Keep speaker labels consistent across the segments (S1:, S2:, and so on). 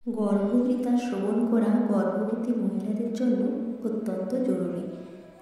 S1: গর্ভগীতা শ্রবণ করা গর্ভবতী মহিলাদের জন্য অত্যন্ত জরুরি।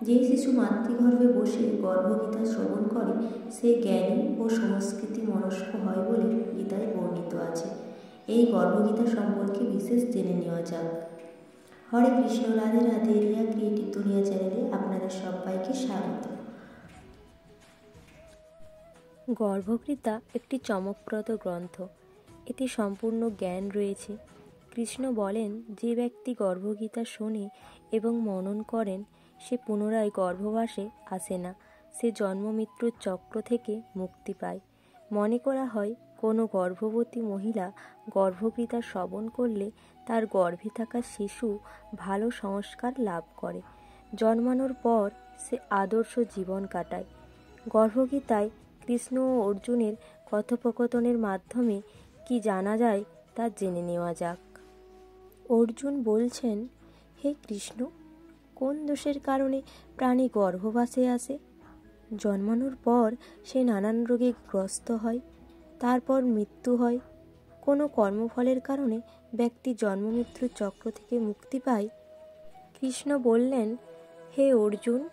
S1: যে শিশু মাতৃগর্ভে বসে গর্ভগীতা শ্রবণ করে সে জ্ঞানী ও সংস্কৃতি মনস্ক হয় বলে গীতায় বর্ণিত আছে। এই গর্ভগীতা সম্পর্কে বিশেষ জেনে নেওয়া যাক। হরে কৃষ্ণ, রাধে রাধে। রিয়া ক্রিয়েটিভ দুনিয়া চ্যানেলে আপনাদের সবাইকে স্বাগত।
S2: গর্ভগীতা একটি চমকপ্রদ গ্রন্থ। এতে সম্পূর্ণ জ্ঞান রয়েছে। কৃষ্ণ বলেন, যে ব্যক্তি গর্ভগীতা শোনে এবং মনন করেন সে পুনরায় গর্ভবাসে আসে না, সে জন্ম মৃত্যুর চক্র থেকে মুক্তি পায়। মনে করা হয় কোনো গর্ভবতী মহিলা গর্ভগীতা শ্রবণ করলে তার গর্ভে থাকা শিশু ভালো সংস্কার লাভ করে। জন্মানোর পর সে আদর্শ জীবন কাটায়। গর্ভগীতায় কৃষ্ণ ও অর্জুনের কথোপকথনের মাধ্যমে কি জানা যায় তা জেনে নেওয়া যাক। অর্জুন বলছেন, হে কৃষ্ণ, কোন দোষের কারণে প্রাণী গর্ভবাসে আসে? জন্মানোর পর সে নানান রোগে গ্রস্ত হয়, তারপর মৃত্যু হয়। কোনো কর্মফলের কারণে ব্যক্তি জন্ম মৃত্যুর চক্র থেকে মুক্তি পায়। কৃষ্ণ বললেন, হে অর্জুন,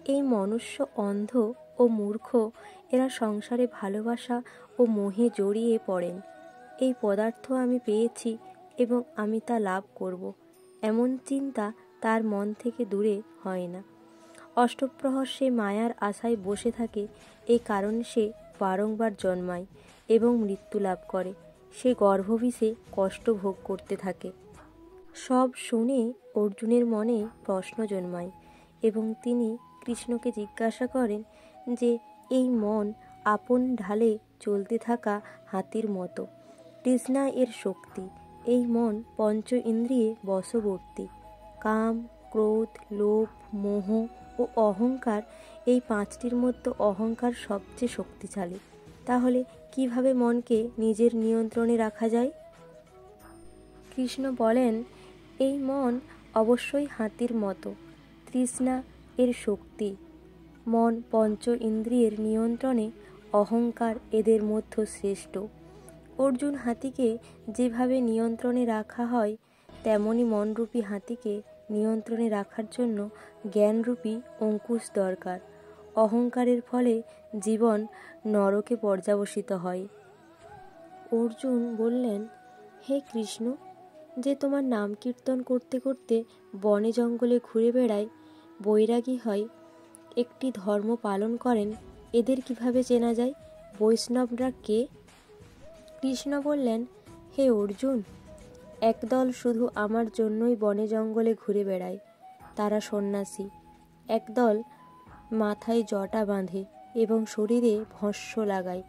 S2: এই মনুষ্য অন্ধ ও মূর্খ, এরা সংসারে ভালোবাসা ও মোহে জড়িয়ে পড়েন। এই পদার্থ আমি পেয়েছি এবং আমি তা লাভ করব, এমন চিন্তা তার মন থেকে দূরে হয় না। অষ্টপ্রহর সে মায়ার আশায় বসে থাকে। এই কারণে সে বারংবার জন্মায় এবং মৃত্যু লাভ করে। সে গর্ভবিষে কষ্ট ভোগ করতে থাকে। সব শুনে অর্জুনের মনে প্রশ্ন জন্মায় এবং তিনি কৃষ্ণকে জিজ্ঞাসা করেন যে এই মন আপন ঢালে চলতে থাকা হাতির মতো। তৃষ্ণা এর শক্তি। এই মন পঞ্চ ইন্দ্রিয়ে বশবর্তী। কাম, ক্রোধ, লোভ, মোহ ও অহংকার, এই পাঁচটির মধ্যে অহংকার সবচেয়ে শক্তিশালী। তাহলে কিভাবে মনকে নিজের নিয়ন্ত্রণে রাখা যায়? কৃষ্ণ বলেন, এই মন অবশ্যই হাতির মতো। তৃষ্ণা এর শক্তি। মন পঞ্চ ইন্দ্রিয়ের নিয়ন্ত্রণে, অহংকার এদের মধ্যে শ্রেষ্ঠ। অর্জুন, হাতিকে যেভাবে নিয়ন্ত্রণে রাখা হয় তেমনি মনরূপী হাতিকে নিয়ন্ত্রণে রাখার জন্য জ্ঞানরূপী অঙ্কুশ দরকার। অহংকারের ফলে জীবন নরকে পর্যবসিত হয়। অর্জুন বললেন, হে কৃষ্ণ, যে তোমার নাম কীর্তন করতে করতে বনে জঙ্গলে ঘুরে বেড়ায়, বৈরাগী হয়, একটি ধর্ম পালন করেন, এদের কিভাবে চেনা যায়? বৈষ্ণবরা কে? কৃষ্ণ বললেন, হে অর্জুন, একদল শুধু আমার জন্যই বনে জঙ্গলে ঘুরে বেড়ায়, তারা সন্ন্যাসী। একদল মাথায় জটা বাঁধে এবং শরীরে ভস্ম লাগায়।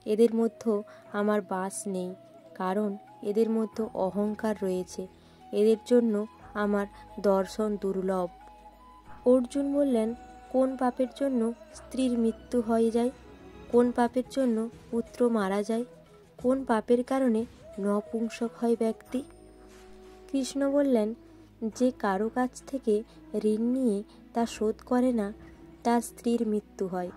S2: এদের মধ্যে আমার বাস নেই, কারণ এদের মধ্যে অহংকার রয়েছে। এদের জন্য আমার দর্শন দুর্লভ। অর্জুন বললেন, কোন পাপের জন্য স্ত্রীর মৃত্যু হয়ে যায়? কোন পাপের জন্য পুত্র মারা যায়? কোন পাপের কারণে নপুংসক হয় ব্যক্তি? কৃষ্ণ বললেন, যে কারো কাছ থেকে ঋণ নিয়ে তা শোধ করে না, তার স্ত্রীর মৃত্যু হয়।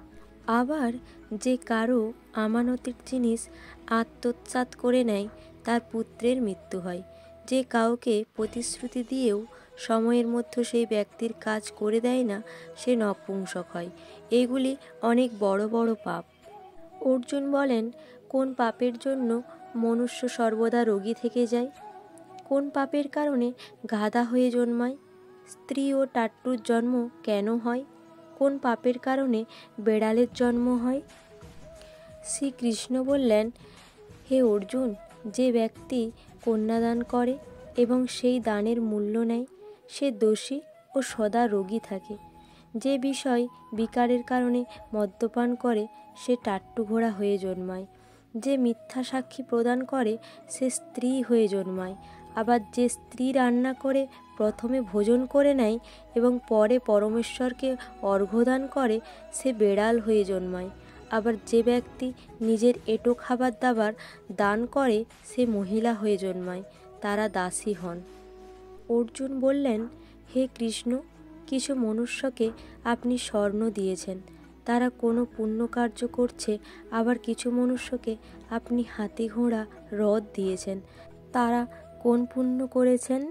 S2: আবার যে কারো আমানতের জিনিস আত্মসাৎ করে নেয়, তার পুত্রের মৃত্যু হয়। যে কাউকে প্রতিশ্রুতি দিয়েও সময়ের মধ্যে সেই ব্যক্তির কাজ করে দেয় না, সে নপুংসক হয়। এগুলি অনেক বড় বড় পাপ। অর্জুন বলেন, কোন পাপের জন্য মনুষ্য সর্বদা রোগী থেকে যায়? কোন পাপের কারণে গাধা হয়ে জন্মায়? স্ত্রী ও টাট্টুর জন্ম কেন হয়? কোন পাপের কারণে বেড়ালের জন্ম হয়? শ্রীকৃষ্ণ বললেন, হে অর্জুন, যে ব্যক্তি কন্যাদান করে এবং সেই দানের মূল্য নেয়, সে দোষী ও সদা রোগী থাকে। যে বিষয় বিকারের কারণে মদ্যপান করে সে টাট্টু ঘোড়া হয়ে জন্মায়। যে মিথ্যা সাক্ষী প্রদান করে সে স্ত্রী হয়ে জন্মায়। আবার যে স্ত্রী রান্না করে প্রথমে ভোজন করে নেয় এবং পরে পরমেশ্বরকে অর্ঘ্যদান করে সে বেড়াল হয়ে জন্মায়। আবার যে ব্যক্তি নিজের এঁটো খাবার দাবার দান করে সে মহিলা হয়ে জন্মায়, তারা দাসী হন। অর্জুন বললেন, হে কৃষ্ণ, কিছু মনুষ্যকে আপনি স্বর্ণ দিয়েছেন, তারা কোনো পুণ্য কার্য করছে। আবার কিছু মনুষ্যকে আপনি হাতি ঘোড়া রথ দিয়েছেন, তারা কোন পুণ্য করেছেন?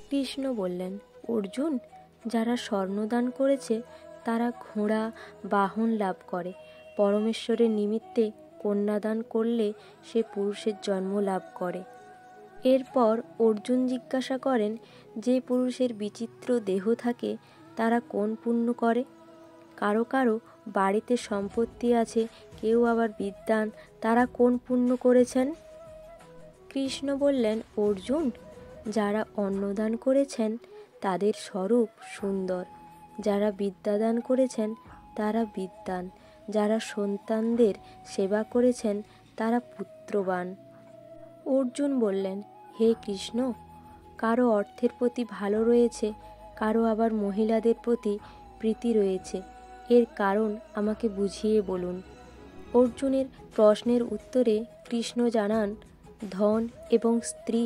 S2: কৃষ্ণ বললেন, অর্জুন, যারা স্বর্ণদান করেছে তারা ঘোড়া বাহন লাভ করে। পরমেশ্বরের নিমিত্তে কন্যাদান করলে সে পুরুষের জন্ম লাভ করে। এরপর অর্জুন জিজ্ঞাসা করেন, যে পুরুষের বিচিত্র দেহ থাকে তারা কোন পুণ্য করে? কারো কারো বাড়িতে সম্পত্তি আছে, কেউ আবার বিদ্বান, তারা কোন পুণ্য করেছেন? কৃষ্ণ বললেন, অর্জুন, যারা অন্নদান করেছেন তাদের স্বরূপ সুন্দর, যারা বিদ্যাদান করেছেন তারা বিদ্বান, যারা সন্তানদের সেবা করেছেন তারা পুত্রবান। অর্জুন বললেন, হে কৃষ্ণ, কারো অর্থের প্রতি ভালো রয়েছে, কারো আবার মহিলাদের প্রতি প্রীতি রয়েছে, এর কারণ আমাকে বুঝিয়ে বলুন। অর্জুনের প্রশ্নের উত্তরে কৃষ্ণ জানান, ধন এবং স্ত্রী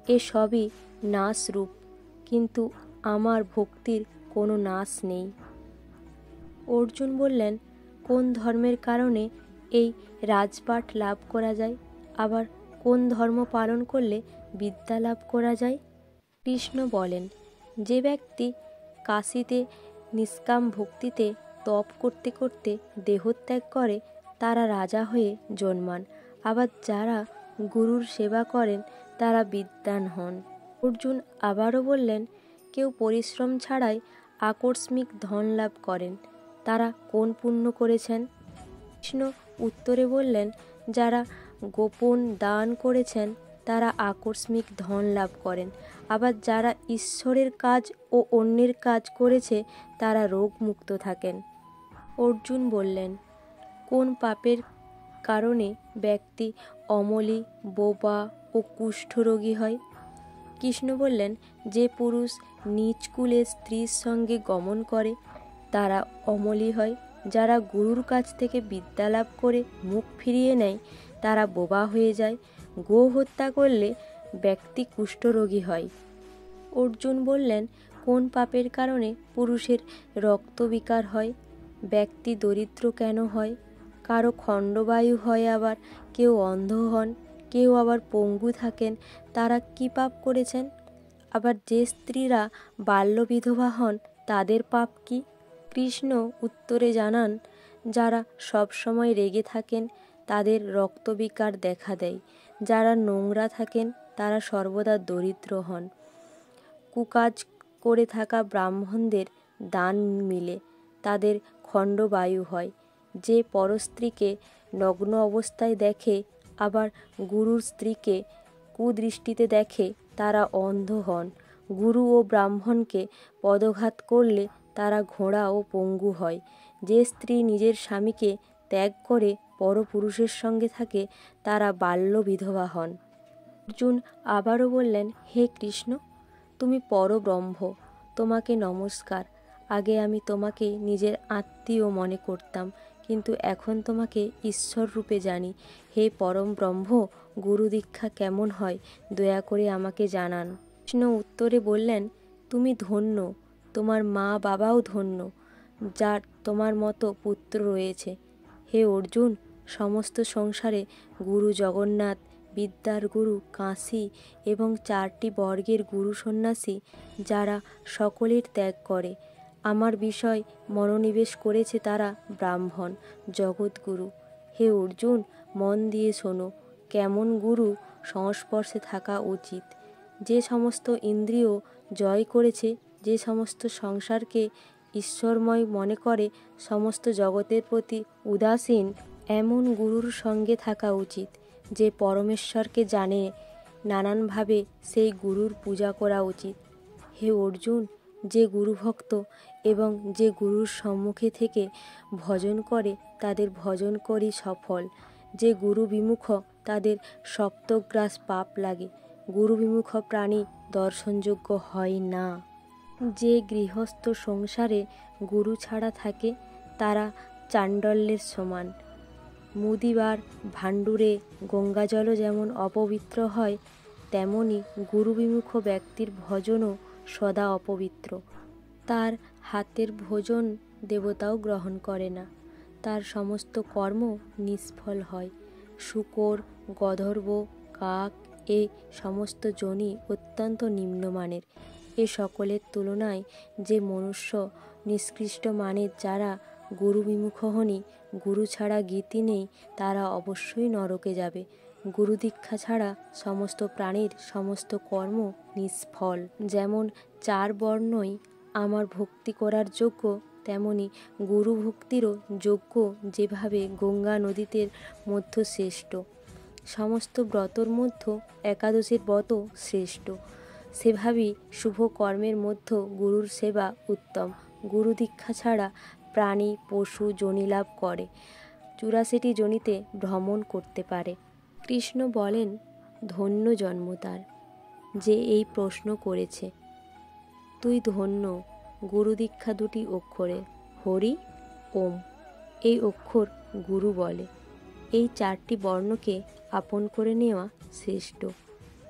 S2: এসবই নাশরূপ, কিন্তু আমার ভক্তির কোনো নাশ নেই। অর্জুন বললেন, কোন ধর্মের কারণে এই রাজপাট লাভ করা যায়, আবার কোন ধর্ম পালন করলে বিদ্যা লাভ করা যায়? কৃষ্ণ বলেন, যে ব্যক্তি কাশীতে নিষ্কাম ভক্তিতে তপ করতে করতে দেহত্যাগ করে তারা রাজা হয়ে জন্মান, আবার যারা গুরুর সেবা করেন তারা বিদ্বান হন। অর্জুন আবারও বললেন, কেউ পরিশ্রম ছাড়াই আকস্মিক ধন লাভ করেন, তারা কোন পুণ্য করেছেন? কৃষ্ণ উত্তরে বললেন, যারা গোপন দান করেছেন তারা আকস্মিক ধন লাভ করেন, আবার যারা ঈশ্বরের কাজ ও অন্যের কাজ করেছে তারা রোগমুক্ত থাকেন। অর্জুন বললেন, কোন পাপের কারণে ব্যক্তি অমলি, বোবা ও কুষ্ঠরোগী হয়? কৃষ্ণ বললেন, যে পুরুষ নিজ কুলে স্ত্রীর সঙ্গে গমন করে তারা অমলি হয়, যারা গুরুর কাছ থেকে বিদ্যা লাভ করে মুখ ফিরিয়ে নেয় তারা বোবা হয়ে যায়, গো হত্যা করলে ব্যক্তি কুষ্ঠরোগী হয়। অর্জুন বললেন, কোন পাপের কারণে পুরুষের রক্তবিকার হয়? ব্যক্তি দরিদ্র কেন হয়? কারো খণ্ডবায়ু হয়, আবার কেউ অন্ধ হন, কেউ আবার পঙ্গু থাকেন, তারা কি পাপ করেছেন? আবার যে স্ত্রীরা বাল্যবিধবা হন তাদের পাপ কি? কৃষ্ণ উত্তরে জানান, যারা সবসময় রেগে থাকেন তাদের রক্তবিকার দেখা দেয়, যারা নোংরা থাকেন তারা সর্বদা দরিদ্র হন, কুকাজ করে থাকা ব্রাহ্মণদের দান মিলে তাদের খণ্ডবায়ু হয়, যে পরস্ত্রীকে নগ্ন অবস্থায় দেখে আবার গুরুর স্ত্রীকে কুদৃষ্টিতে দেখে তারা অন্ধ হন, গুরু ও ব্রাহ্মণকে পদঘাত করলে তারা ঘোড়া ও পঙ্গু হয়, যে স্ত্রী নিজের স্বামীকে ত্যাগ করে পরপুরুষের সঙ্গে থাকে তারা বাল্য বিধবা হন। অর্জুন আবারও বললেন, হে কৃষ্ণ, তুমি পরব্রহ্ম, তোমাকে নমস্কার। আগে আমি তোমাকে নিজের আত্মীয় মনে করতাম, কিন্তু এখন তোমাকে ঈশ্বর রূপে জানি। হে পরম ব্রহ্ম, গুরু দীক্ষা কেমন হয় দয়া করে আমাকে জানান। কৃষ্ণ উত্তরে বললেন, তুমি ধন্য, তোমার মা বাবাও ধন্য, যার তোমার মতো পুত্র রয়েছে। হে অর্জুন, সমস্ত সংসারে গুরু জগন্নাথ, বিদ্যার গুরু কাশী এবং 4টি বর্গের গুরু সন্ন্যাসী, যারা সকলের ত্যাগ করে আমার বিষয় মনোনিবেশ করেছে তারা ব্রাহ্মণ, জগৎগুরু। হে অর্জুন, মন দিয়ে শোনো, কেমন গুরু সংস্পর্শে থাকা উচিত। যে সমস্ত ইন্দ্রিয় জয় করেছে, যে সমস্ত সংসারকে ঈশ্বরময় মনে করে, সমস্ত জগতের প্রতি উদাসীন, এমন গুরুর সঙ্গে থাকা উচিত। যে পরমেশ্বরকে জানে, নানানভাবে সেই গুরুর পূজা করা উচিত। হে অর্জুন, যে গুরুভক্ত এবং যে গুরুর সম্মুখে থেকে ভজন করে তাদের ভজন করি সফল। যে গুরু বিমুখ তাদের সপ্তগ্রাস পাপ লাগে। গুরু বিমুখ প্রাণী দর্শনযোগ্য হয় না। যে গৃহস্থ সংসারে গুরু ছাড়া থাকে তারা চাণ্ডালের সমান। মুদিবার ভাণ্ডুরে গঙ্গাজলও যেমন অপবিত্র হয়, তেমনি গুরুবিমুখ ব্যক্তির ভজনও সদা অপবিত্র। তার হাতের ভোজন দেবতাও গ্রহণ করে না, তার সমস্ত কর্ম নিষ্ফল হয়। শূকর, গধর্ব, কাক এই সমস্ত যোনি অত্যন্ত নিম্নমানের। এ সকলের তুলনায় যে মনুষ্য নিষ্কৃষ্ট মানের, যারা গুরু বিমুখ হনি, গুরু ছাড়া গীতি নেই, তারা অবশ্যই নরকে যাবে। গুরু দীক্ষা ছাড়া সমস্ত প্রাণীর সমস্ত কর্ম নিষ্ফল। যেমন 4 বর্ণই আমার ভক্তি করার যোগ্য, তেমনি গুরু ভক্তিরও যোগ্য যেভাবে গঙ্গা নদীতে মধ্য শ্রেষ্ঠ। সমস্ত ব্রতর মধ্যে একাদশীর ব্রত শ্রেষ্ঠ, সেভাবেই শুভ কর্মের মধ্যে গুরুর সেবা উত্তম। গুরু দীক্ষা ছাড়া প্রাণী পশু যোনি লাভ করে, 84টি যোনিতে ভ্রমণ করতে পারে। কৃষ্ণ বলেন, ধন্য জন্ম তার যে এই প্রশ্ন করেছে। তুই ধন্য। গুরু দীক্ষা 2টি অক্ষরে, হরি ওম। এই অক্ষর গুরু বলে। এই 4টি বর্ণকে আপন করে নেওয়া শ্রেষ্ঠ।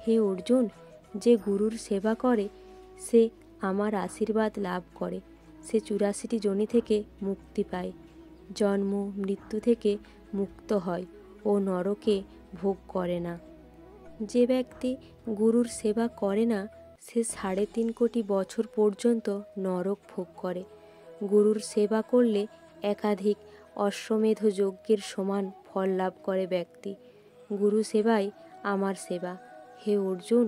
S2: হে অর্জুন, যে গুরুর সেবা করে সে আমার আশীর্বাদ লাভ করে। সে 84টি যোনি থেকে মুক্তি পায়, জন্ম মৃত্যু থেকে মুক্ত হয় ও নরকে ভোগ করে না। যে ব্যক্তি গুরুর সেবা করে না সে 3.5 কোটি বছর পর্যন্ত নরক ভোগ করে। গুরুর সেবা করলে একাধিক অশ্বমেধ যজ্ঞের সমান ফল লাভ করে ব্যক্তি। গুরু সেবাই আমার সেবা। হে অর্জুন,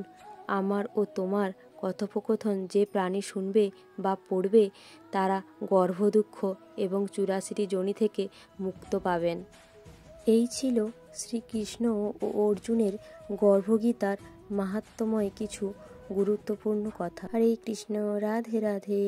S2: আমার ও তোমার কথোপকথন যে প্রাণী শুনবে বা পড়বে তারা গর্ভদুঃখ এবং 84টি যোনি থেকে মুক্ত পাবেন। এই ছিল শ্রীকৃষ্ণ ও অর্জুনের গর্ভগীতার মাহাত্ম্যময় কিছু গুরুত্বপূর্ণ কথা। হরে কৃষ্ণ, রাধে রাধে।